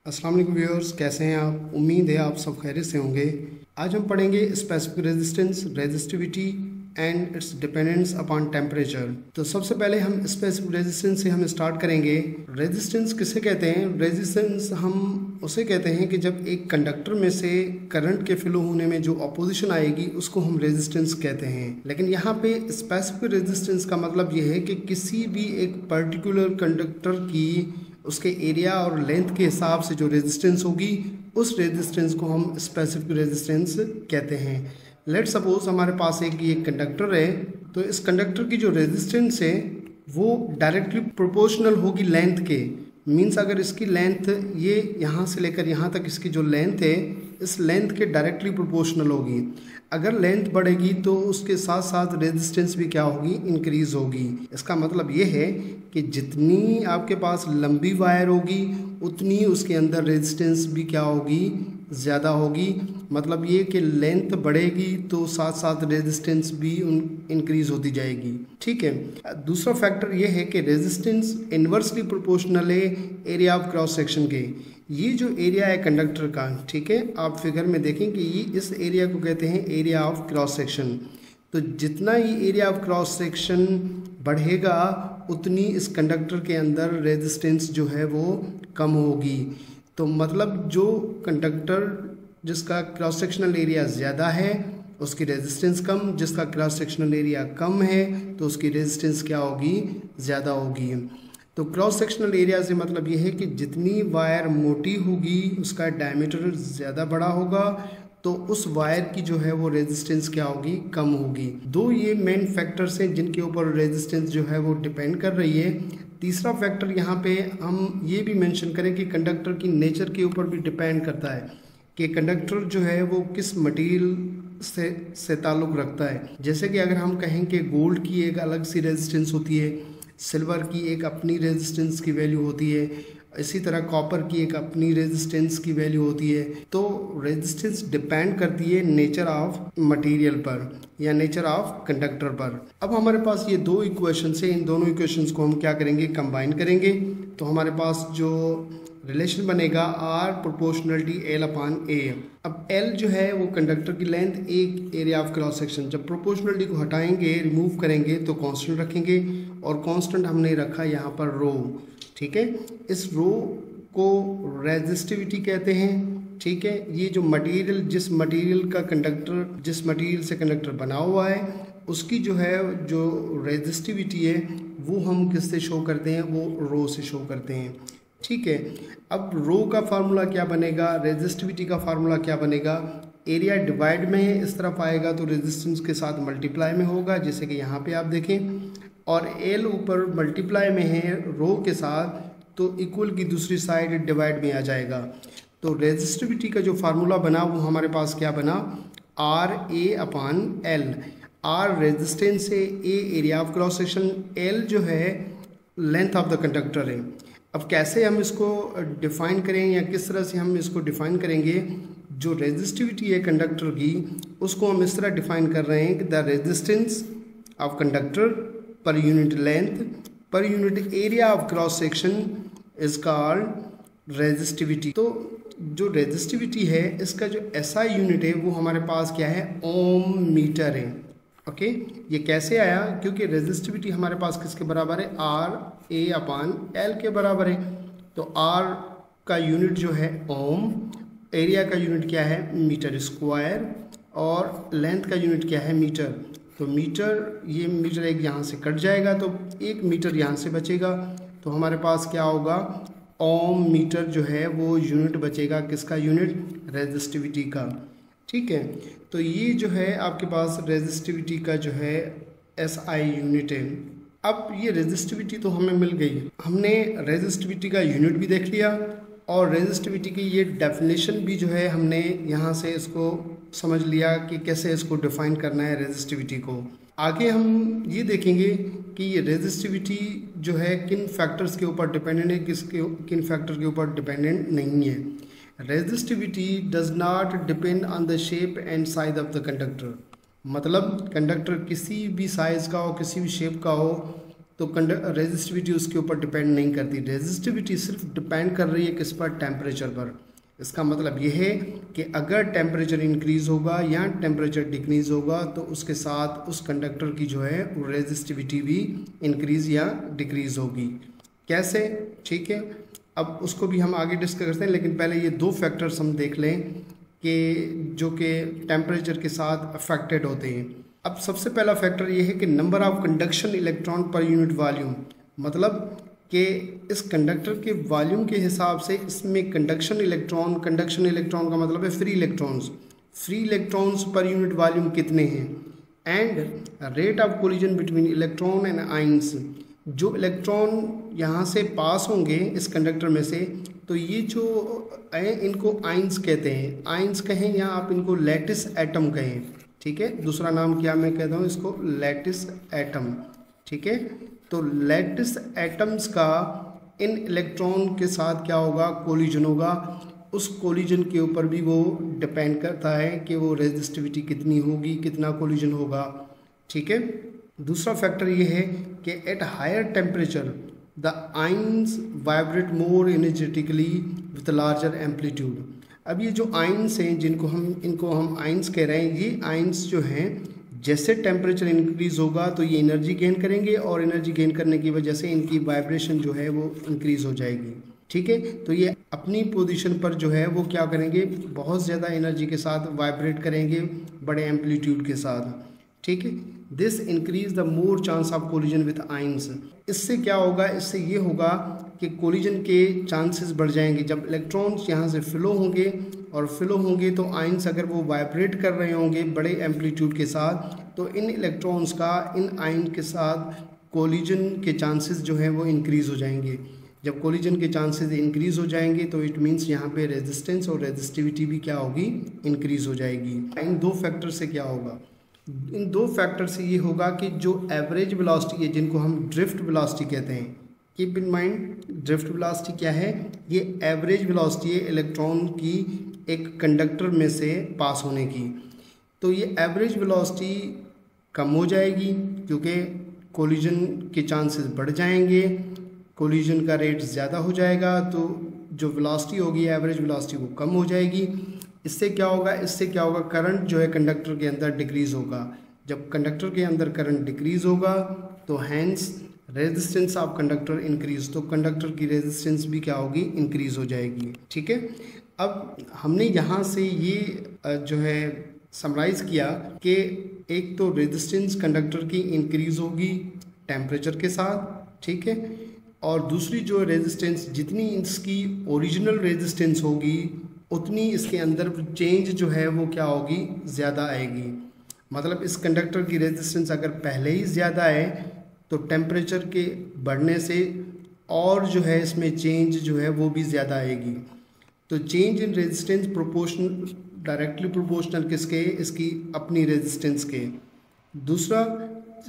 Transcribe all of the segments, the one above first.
अस्सलाम वालेकुम व्यूअर्स, कैसे हैं आप? उम्मीद है आप सब खैरियत से होंगे। आज हम पढ़ेंगे specific resistance, resistivity and it's dependence upon temperature. तो सबसे पहले हम स्पेसिफिक रेजिस्टेंस से हम स्टार्ट करेंगे। रेजिस्टेंस किसे कहते हैं? रेजिस्टेंस हम उसे कहते हैं कि जब एक कंडक्टर में से करंट के फ्लो होने में जो अपोजिशन आएगी उसको हम रेजिस्टेंस कहते हैं। लेकिन यहाँ पे स्पेसिफिक रेजिस्टेंस का मतलब ये है कि किसी भी एक पर्टिकुलर कंडक्टर की उसके एरिया और लेंथ के हिसाब से जो रेजिस्टेंस होगी उस रेजिस्टेंस को हम स्पेसिफिक रेजिस्टेंस कहते हैं। लेट सपोज हमारे पास एक ये कंडक्टर है, तो इस कंडक्टर की जो रेजिस्टेंस है वो डायरेक्टली प्रोपोर्शनल होगी लेंथ के। मीन्स अगर इसकी लेंथ ये यहाँ से लेकर यहाँ तक इसकी जो लेंथ है इस लेंथ के डायरेक्टली प्रोपोर्शनल होगी। अगर लेंथ बढ़ेगी तो उसके साथ साथ रेजिस्टेंस भी क्या होगी? इंक्रीज होगी। इसका मतलब ये है कि जितनी आपके पास लंबी वायर होगी उतनी उसके अंदर रेजिस्टेंस भी क्या होगी? ज़्यादा होगी। मतलब ये कि लेंथ बढ़ेगी तो साथ साथ रेजिस्टेंस भी इंक्रीज होती जाएगी। ठीक है। दूसरा फैक्टर ये है कि रेजिस्टेंस इन्वर्सली प्रोपोर्शनल है एरिया ऑफ क्रॉस सेक्शन के। ये जो एरिया है कंडक्टर का, ठीक है, आप फिगर में देखें कि ये इस एरिया को कहते हैं एरिया ऑफ क्रॉस सेक्शन। तो जितना ये एरिया ऑफ क्रॉस सेक्शन बढ़ेगा उतनी इस कंडक्टर के अंदर रेजिस्टेंस जो है वो कम होगी। तो मतलब जो कंडक्टर जिसका क्रॉस सेक्शनल एरिया ज़्यादा है उसकी रेजिस्टेंस कम, जिसका क्रॉस सेक्शनल एरिया कम है तो उसकी रेजिस्टेंस क्या होगी? ज़्यादा होगी। तो क्रॉस सेक्शनल एरिया से मतलब ये है कि जितनी वायर मोटी होगी उसका डायमीटर ज़्यादा बड़ा होगा तो उस वायर की जो है वो रेजिस्टेंस क्या होगी? कम होगी। दो ये मेन फैक्टर्स हैं जिनके ऊपर रेजिस्टेंस जो है वो डिपेंड कर रही है। तीसरा फैक्टर यहाँ पे हम ये भी मेंशन करें कि कंडक्टर की नेचर के ऊपर भी डिपेंड करता है कि कंडक्टर जो है वो किस मटेरियल से ताल्लुक़ रखता है। जैसे कि अगर हम कहें कि गोल्ड की एक अलग सी रेजिस्टेंस होती है, सिल्वर की एक अपनी रेजिस्टेंस की वैल्यू होती है, इसी तरह कॉपर की एक अपनी रेजिस्टेंस की वैल्यू होती है। तो रेजिस्टेंस डिपेंड करती है नेचर ऑफ मटेरियल पर या नेचर ऑफ कंडक्टर पर। अब हमारे पास ये दो इक्वेशंस है, इन दोनों इक्वेशंस को हम क्या करेंगे? कंबाइन करेंगे। तो हमारे पास जो रिलेशन बनेगा आर प्रोपोर्शनलिटी एल अपॉन ए। अब एल जो है वो कंडक्टर की लेंथ, एक एरिया ऑफ क्रॉस सेक्शन। जब प्रोपोर्शनलिटी को हटाएंगे, रिमूव करेंगे तो कांस्टेंट रखेंगे और कांस्टेंट हमने रखा यहाँ पर रो। ठीक है। इस रो को रेजिस्टिविटी कहते हैं। ठीक है। ये जो मटेरियल, जिस मटेरियल से कंडक्टर बना हुआ है उसकी जो है जो रेजिस्टिविटी है वो हम किससे शो करते हैं? वो रो से शो करते हैं। ठीक है। अब रो का फार्मूला क्या बनेगा? रेजिस्टिविटी का फार्मूला क्या बनेगा? एरिया डिवाइड में इस तरफ आएगा तो रेजिस्टेंस के साथ मल्टीप्लाई में होगा, जैसे कि यहाँ पे आप देखें, और एल ऊपर मल्टीप्लाई में है रो के साथ तो इक्वल की दूसरी साइड डिवाइड में आ जाएगा। तो रेजिस्टिविटी का जो फार्मूला बना वो हमारे पास क्या बना? R A upon L. R resistance है, A area of cross section, L जो है लेंथ ऑफ द कंडक्टर है। अब कैसे हम इसको डिफ़ाइन करें या किस तरह से हम इसको डिफ़ाइन करेंगे? जो रेजिस्टिविटी है कंडक्टर की उसको हम इस तरह डिफ़ाइन कर रहे हैं कि the resistance of conductor per unit length per unit area of cross section is called resistivity. तो जो रेजिस्टिविटी है इसका जो एसआई यूनिट है वो हमारे पास क्या है? ओम मीटर है। ओके। ये कैसे आया? क्योंकि रेजिस्टिविटी हमारे पास किसके बराबर है? आर ए अपॉन एल के बराबर है। तो आर का यूनिट जो है ओम, एरिया का यूनिट क्या है? मीटर स्क्वायर, और लेंथ का यूनिट क्या है? मीटर। तो मीटर, ये मीटर एक यहाँ से कट जाएगा तो एक मीटर यहाँ से बचेगा, तो हमारे पास क्या होगा? ओम मीटर जो है वो यूनिट बचेगा। किसका यूनिट? रेजिस्टिविटी का। ठीक है। तो ये जो है आपके पास रेजिस्टिविटी का जो है एसआई यूनिट है। अब ये रेजिस्टिविटी तो हमें मिल गई, हमने रेजिस्टिविटी का यूनिट भी देख लिया और रेजिस्टिविटी की ये डेफिनेशन भी जो है हमने यहाँ से इसको समझ लिया कि कैसे इसको डिफाइन करना है रेजिस्टिविटी को। आगे हम ये देखेंगे कि ये रेजिस्टिविटी जो है किन फैक्टर्स के ऊपर डिपेंडेंट है, किन फैक्टर के ऊपर डिपेंडेंट नहीं है। Resistivity does not depend on the shape and size of the conductor. मतलब कंडक्टर किसी भी साइज़ का हो, किसी भी शेप का हो, तो रेजिस्टिविटी उसके ऊपर डिपेंड नहीं करती। रेजिस्टिविटी सिर्फ डिपेंड कर रही है किस पर, टेम्परेचर पर। इसका मतलब ये है कि अगर टेम्परेचर इंक्रीज़ होगा या टेम्परेचर डिक्रीज़ होगा तो उसके साथ उस कंडक्टर की जो है वो रेजिस्टिविटी भी इंक्रीज़ या डिक्रीज़ होगी। कैसे, ठीक है, अब उसको भी हम आगे डिस्कस करते हैं, लेकिन पहले ये दो फैक्टर्स हम देख लें कि जो कि टेम्परेचर के साथ अफेक्टेड होते हैं। अब सबसे पहला फैक्टर ये है कि number of conduction electron per unit volume, मतलब कि इस कंडक्टर के वॉल्यूम के हिसाब से इसमें कंडक्शन इलेक्ट्रॉन का मतलब है free electrons per unit volume कितने हैं। And rate of collision between electron and ions, जो इलेक्ट्रॉन यहाँ से पास होंगे इस कंडक्टर में से, तो ये जो है इनको आइंस कहते हैं। आइंस कहें या आप इनको लैटिस एटम कहें, ठीक है। दूसरा नाम क्या मैं कहता हूँ इसको, लैटिस एटम, ठीक है। तो लैटिस एटम्स का इन इलेक्ट्रॉन के साथ क्या होगा, कोलिजन होगा। उस कोलिजन के ऊपर भी वो डिपेंड करता है कि वो रेजिस्टिविटी कितनी होगी, कितना कोलिजन होगा, ठीक है। दूसरा फैक्टर ये है कि at higher temperature the ions vibrate more energetically with larger amplitude. अब ये जो आइंस हैं इनको हम आइंस कह रहे हैं, ये आइंस जो हैं जैसे टेम्परेचर इंक्रीज़ होगा तो ये एनर्जी गेन करेंगे और एनर्जी गेन करने की वजह से इनकी वाइब्रेशन जो है वो इंक्रीज़ हो जाएगी, ठीक है। तो ये अपनी पोजीशन पर जो है वो क्या करेंगे, बहुत ज़्यादा एनर्जी के साथ वाइब्रेट करेंगे, बड़े एम्पलीट्यूड के साथ, ठीक है। This increase the more chance of collision with ions. इससे क्या होगा, इससे ये होगा कि कोलिजन के चांसेस बढ़ जाएंगे। जब इलेक्ट्रॉन्स यहाँ से फ्लो होंगे तो आइंस अगर वो वाइब्रेट कर रहे होंगे बड़े एम्पलीट्यूड के साथ, तो इन इलेक्ट्रॉन्स का इन आइन के साथ कोलिजन के चांसेस जो है वो इंक्रीज़ हो जाएंगे। जब कोलिजन के चांसेस इंक्रीज़ हो जाएंगे तो इट मीन्स यहाँ पे रेजिस्टेंस और रेजिस्टिविटी भी क्या होगी, इंक्रीज़ हो जाएगी। इन दो फैक्टर से क्या होगा, इन दो फैक्टर से ये होगा कि जो एवरेज वेलोसिटी है जिनको हम ड्रिफ्ट वेलोसिटी कहते हैं, keep in mind drift velocity क्या है, ये एवरेज वेलोसिटी है इलेक्ट्रॉन की एक कंडक्टर में से पास होने की। तो ये एवरेज वेलोसिटी कम हो जाएगी क्योंकि कोलिजन के चांसेस बढ़ जाएंगे, कोलिजन का रेट ज़्यादा हो जाएगा, तो जो वेलोसिटी होगी एवरेज वेलोसिटी वो कम हो जाएगी। इससे क्या होगा, करंट जो है कंडक्टर के अंदर डिक्रीज़ होगा। जब कंडक्टर के अंदर करंट डिक्रीज़ होगा तो hence resistance of conductor increase, तो कंडक्टर की रेजिस्टेंस भी क्या होगी, इंक्रीज़ हो जाएगी, ठीक है। अब हमने यहाँ से ये जो है समराइज़ किया कि एक तो रेजिस्टेंस कंडक्टर की इंक्रीज़ होगी टेम्परेचर के साथ, ठीक है, और दूसरी जो रेजिस्टेंस जितनी इसकी ओरिजिनल रेजिस्टेंस होगी उतनी इसके अंदर चेंज जो है वो क्या होगी, ज़्यादा आएगी। मतलब इस कंडक्टर की रेजिस्टेंस अगर पहले ही ज़्यादा है तो टेम्परेचर के बढ़ने से और जो है इसमें चेंज जो है वो भी ज़्यादा आएगी। तो change in resistance proportional, directly proportional किसके, इसकी अपनी रेजिस्टेंस के। दूसरा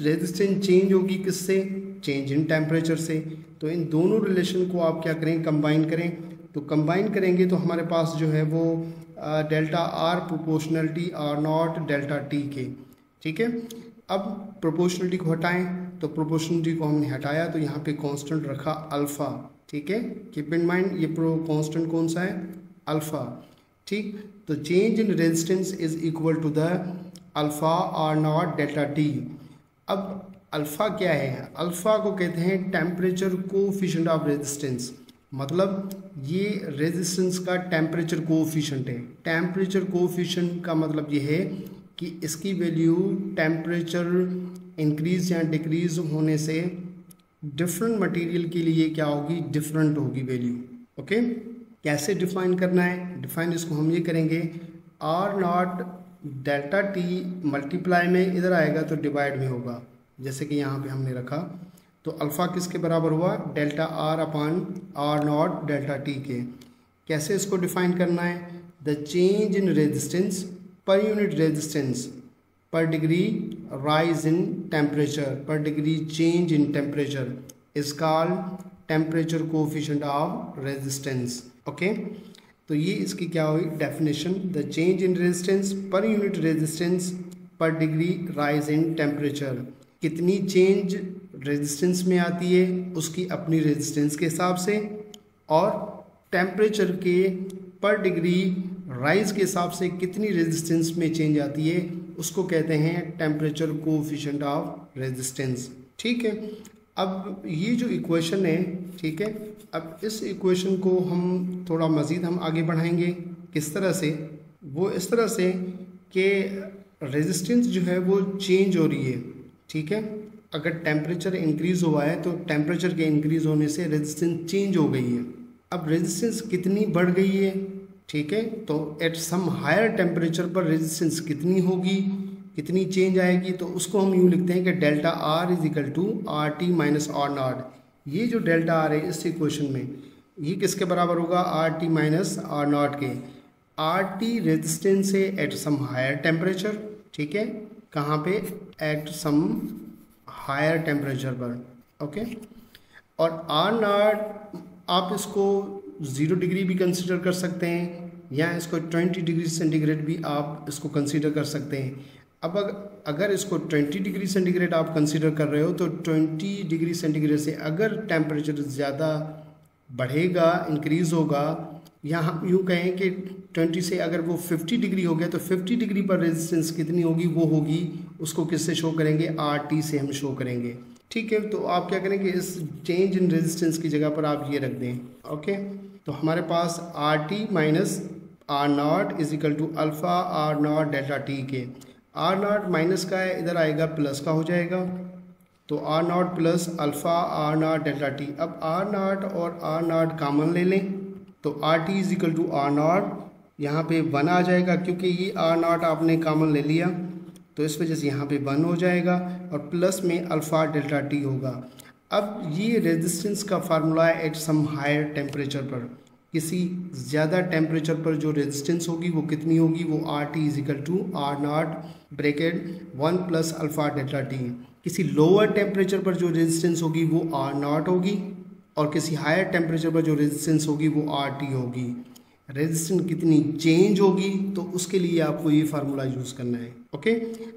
रेजिस्टेंस चेंज होगी किससे, चेंज इन टेम्परेचर से। तो इन दोनों रिलेशन को आप क्या करें, कंबाइन करें। तो कंबाइन करेंगे तो हमारे पास जो है वो delta R proportionality R naught delta T के, ठीक है। अब प्रोपोर्शनलिटी को हटाएं, तो प्रोपोर्शनलिटी को हमने हटाया तो यहाँ पे कांस्टेंट रखा अल्फ़ा, ठीक है। कीप इन माइंड ये कांस्टेंट कौन सा है, अल्फ़ा, ठीक। तो change in resistance is equal to the alpha R naught delta T. अब अल्फ़ा क्या है, अल्फ़ा को कहते हैं टेम्परेचर कोफिशिएंट ऑफ रेजिस्टेंस, मतलब ये रेजिस्टेंस का टेम्परेचर कोफिशिएंट है। टेम्परेचर कोफिशिएंट का मतलब ये है कि इसकी वैल्यू टेम्परेचर इंक्रीज या डिक्रीज होने से डिफरेंट मटेरियल के लिए क्या होगी, डिफरेंट होगी वैल्यू, ओके। कैसे डिफाइन करना है, डिफाइन इसको हम ये करेंगे R naught delta T multiply में इधर आएगा तो डिवाइड में होगा, जैसे कि यहाँ पे हमने रखा। तो अल्फ़ा किसके बराबर हुआ, delta R upon R naught delta T के। कैसे इसको डिफाइन करना है, the change in resistance per unit resistance per degree rise in temperature, per degree change in temperature is called temperature coefficient of resistance, okay। तो ये इसकी क्या हुई definition, the change in resistance per unit resistance पर degree rise in temperature, कितनी change resistance में आती है उसकी अपनी रेजिस्टेंस के हिसाब से, और टेम्परेचर के पर डिग्री राइज के हिसाब से कितनी रेजिस्टेंस में चेंज आती है उसको कहते हैं टेम्परेचर कोएफिशिएंट ऑफ रेजिस्टेंस। ठीक है, अब ये जो इक्वेशन है, ठीक है, अब इस इक्वेशन को हम थोड़ा मज़ीद हम आगे बढ़ाएंगे। किस तरह से? वो इस तरह से कि रेजिस्टेंस जो है वो चेंज हो रही है। ठीक है, अगर टेम्परेचर इंक्रीज़ हुआ है तो टेम्परेचर के इंक्रीज़ होने से रेजिस्टेंस चेंज हो गई है। अब रेजिस्टेंस कितनी बढ़ गई है? ठीक है, तो एट सम हायर टेम्परेचर पर रेजिस्टेंस कितनी होगी, कितनी चेंज आएगी, तो उसको हम यूँ लिखते हैं कि delta R is equal to R T minus R naught. ये जो डेल्टा आर है इस इक्वेशन में ये किसके बराबर होगा? R T minus R naught के। आर टी रेजिस्टेंस है एट सम हायर टेम्परेचर, ठीक है, कहाँ पे? एट सम हायर टेम्परेचर पर, ओके। और आर नॉट आप इसको 0 डिग्री भी कंसिडर कर सकते हैं या इसको 20 डिग्री सेंटीग्रेड भी आप इसको कंसिडर कर सकते हैं। अब अगर इसको 20 डिग्री सेंटीग्रेड आप कंसिडर कर रहे हो तो 20 डिग्री सेंटीग्रेड से अगर टेम्परेचर ज़्यादा बढ़ेगा, इंक्रीज़ होगा, या हम यूँ कहें कि 20 से अगर वो 50 डिग्री हो गया तो 50 डिग्री पर रेजिस्टेंस कितनी होगी? वो होगी, उसको किससे शो करेंगे? आर टी से हम शो करेंगे। ठीक है, तो आप क्या करेंगे? इस चेंज इन रेजिस्टेंस की जगह पर आप ये रख दें, ओके। तो हमारे पास R T minus R naught is equal to alpha R naught delta T के। आर नॉट माइनस का है, इधर आएगा प्लस का हो जाएगा, तो R naught plus alpha R naught delta T. अब आर नॉट और आर नॉट कॉमन ले लें तो R T is equal to R naught, यहाँ पे 1 आ जाएगा क्योंकि ये आर नॉट आपने कॉमन ले लिया तो इस वजह से यहाँ पे 1 हो जाएगा, और प्लस में अल्फ़ा डेल्टा टी होगा। अब ये रेजिस्टेंस का फार्मूला है एट सम हायर टेम्परेचर पर। किसी ज़्यादा टेम्परेचर पर जो रेजिस्टेंस होगी वो कितनी होगी? वो R T is equal to R naught bracket 1 plus alpha delta T. किसी लोअर टेम्परेचर पर जो रेजिस्टेंस होगी वो आर नॉट होगी, और किसी हायर टेम्परेचर पर जो रेजिस्टेंस होगी वो आर टी होगी। रेजिस्टेंस कितनी चेंज होगी तो उसके लिए आपको ये फार्मूला यूज़ करना है, ओके।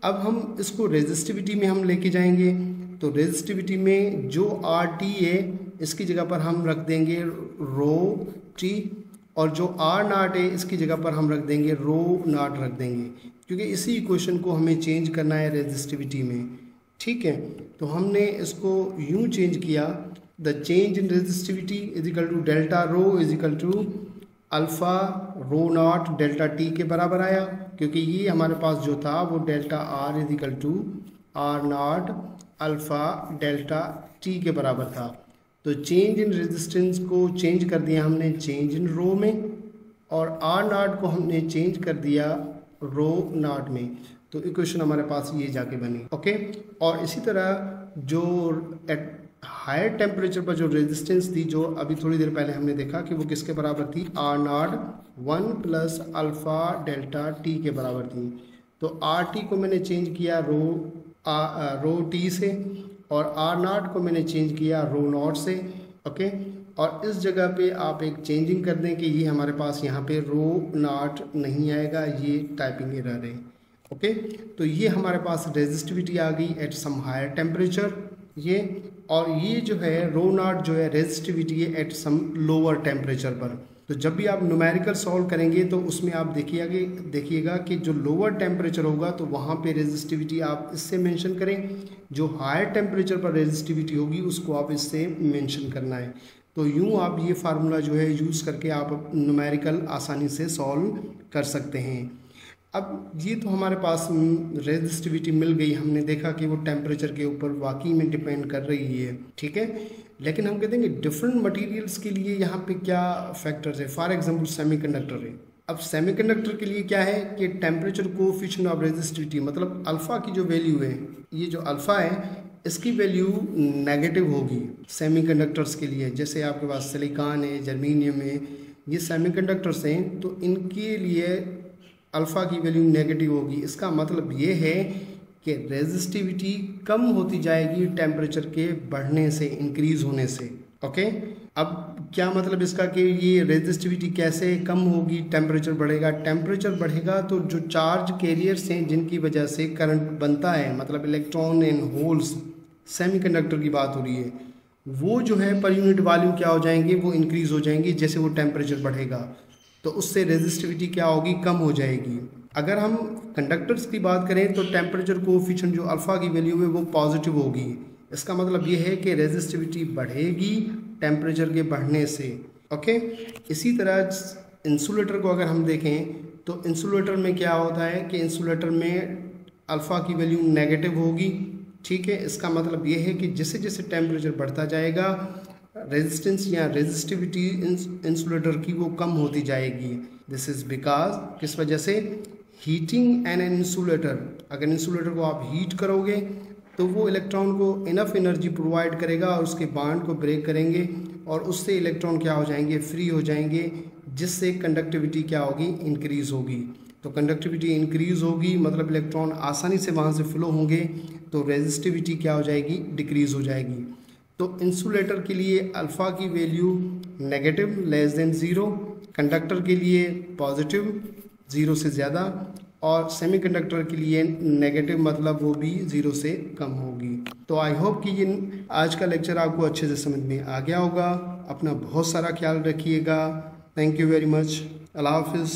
अब हम इसको रेजिस्टिविटी में हम लेके जाएंगे, तो रेजिस्टिविटी में जो आर टी है इसकी जगह पर हम रख देंगे रो टी, और जो आर नॉट है इसकी जगह पर हम रख देंगे रो नॉट रख देंगे, क्योंकि इसी इक्वेशन को हमें चेंज करना है रेजिस्टिविटी में। ठीक है, तो हमने इसको यूँ चेंज किया, the change in resistivity is equal to delta rho is equal to alpha rho naught delta T के बराबर आया, क्योंकि ये हमारे पास जो था वो delta R is equal to R naught alpha delta T के बराबर था। तो चेंज इन रेजिस्टेंस को चेंज कर दिया हमने चेंज इन रो में, और आर नॉट को हमने चेंज कर दिया रो नॉट में, तो इक्वेशन हमारे पास ये जाके बनी, ओके। और इसी तरह जो एट हायर टेम्परेचर पर जो रेजिस्टेंस थी, जो अभी थोड़ी देर पहले हमने देखा कि वो किसके बराबर थी? R naught 1 plus alpha delta T के बराबर थी। तो आर टी को मैंने चेंज किया रो टी से, और आर नॉट को मैंने चेंज किया रो नॉट से, ओके। और इस जगह पे आप एक चेंजिंग कर दें कि ये हमारे पास यहाँ पे रो नॉट नहीं आएगा, ये टाइपिंग एरर है, ओके। तो ये हमारे पास रेजिस्टिविटी आ गई एट सम हायर टेम्परेचर ये, और ये जो है रो नॉट जो है रेजिस्टिविटी है एट सम लोअर टेम्परेचर पर। तो जब भी आप न्यूमेरिकल सॉल्व करेंगे तो उसमें आप देखिएगा कि जो लोअर टेम्परेचर होगा तो वहाँ पे रेजिस्टिविटी आप इससे मेंशन करें, जो हायर टेम्परेचर पर रेजिस्टिविटी होगी उसको आप इससे मेंशन करना है। तो यूँ आप ये फार्मूला जो है यूज़ करके आप न्यूमेरिकल आसानी से सॉल्व कर सकते हैं। अब ये तो हमारे पास रेजिस्टिविटी मिल गई, हमने देखा कि वो टेम्परेचर के ऊपर वाकई में डिपेंड कर रही है, ठीक है। लेकिन हम कहते हैं कि डिफरेंट मटेरियल्स के लिए यहाँ पे क्या फैक्टर्स है। फॉर एग्जांपल सेमीकंडक्टर है। अब सेमीकंडक्टर के लिए क्या है कि टेम्परेचर कोएफिशिएंट ऑफ रेजिस्टिविटी, मतलब अल्फ़ा की जो वैल्यू है, ये जो अल्फ़ा है इसकी वैल्यू नेगेटिव होगी सेमीकंडक्टर्स के लिए। जैसे आपके पास सिलिकॉन है, जर्मेनियम है, ये सेमीकंडक्टर्स हैं, तो इनके लिए अल्फ़ा की वैल्यू नेगेटिव होगी। इसका मतलब ये है कि रेजिस्टिविटी कम होती जाएगी टेम्परेचर के बढ़ने से, इंक्रीज़ होने से, ओके। अब क्या मतलब इसका कि ये रेजिस्टिविटी कैसे कम होगी? टेम्परेचर बढ़ेगा। टेम्परेचर बढ़ेगा तो जो चार्ज कैरियर्स हैं जिनकी वजह से करंट बनता है, मतलब इलेक्ट्रॉन एंड होल्स, सेमीकंडक्टर की बात हो रही है, वो जो है पर यूनिट वैल्यू क्या हो जाएंगे, वो इंक्रीज़ हो जाएंगी जैसे वो टेम्परेचर बढ़ेगा, तो उससे रेजिस्टिविटी क्या होगी, कम हो जाएगी। अगर हम कंडक्टर्स की बात करें तो टेम्परेचर कोएफिशिएंट जो अल्फ़ा की वैल्यू है वो पॉजिटिव होगी। इसका मतलब ये है कि रेजिस्टिविटी बढ़ेगी टेम्परेचर के बढ़ने से। ओके, इसी तरह इंसुलेटर को अगर हम देखें तो इंसुलेटर में क्या होता है कि इंसुलेटर में अल्फ़ा की वैल्यू नेगेटिव होगी। ठीक है, इसका मतलब ये है कि जैसे जैसे टेम्परेचर बढ़ता जाएगा रेजिस्टेंस या रेजिस्टिविटी इंसुलेटर की वो कम होती जाएगी। दिस इज़ बिकॉज किस वजह से, हीटिंग एन इंसुलेटर, अगर इंसुलेटर को आप हीट करोगे तो वो इलेक्ट्रॉन को इनफ एनर्जी प्रोवाइड करेगा और उसके बॉन्ड को ब्रेक करेंगे और उससे इलेक्ट्रॉन क्या हो जाएंगे, फ्री हो जाएंगे, जिससे कंडक्टिविटी क्या होगी, इंक्रीज़ होगी। तो कंडक्टिविटी इंक्रीज़ होगी मतलब इलेक्ट्रॉन आसानी से वहाँ से फ्लो होंगे, तो रेजिस्टिविटी क्या हो जाएगी, डिक्रीज़ हो जाएगी। तो इंसुलेटर के लिए अल्फ़ा की value negative less than zero, conductor के लिए पॉजिटिव ज़ीरो से ज़्यादा, और सेमीकंडक्टर के लिए नेगेटिव मतलब वो भी ज़ीरो से कम होगी। तो आई होप कि ये आज का लेक्चर आपको अच्छे से समझ में आ गया होगा। अपना बहुत सारा ख्याल रखिएगा। Thank you very much. अल्लाह हाफिज़।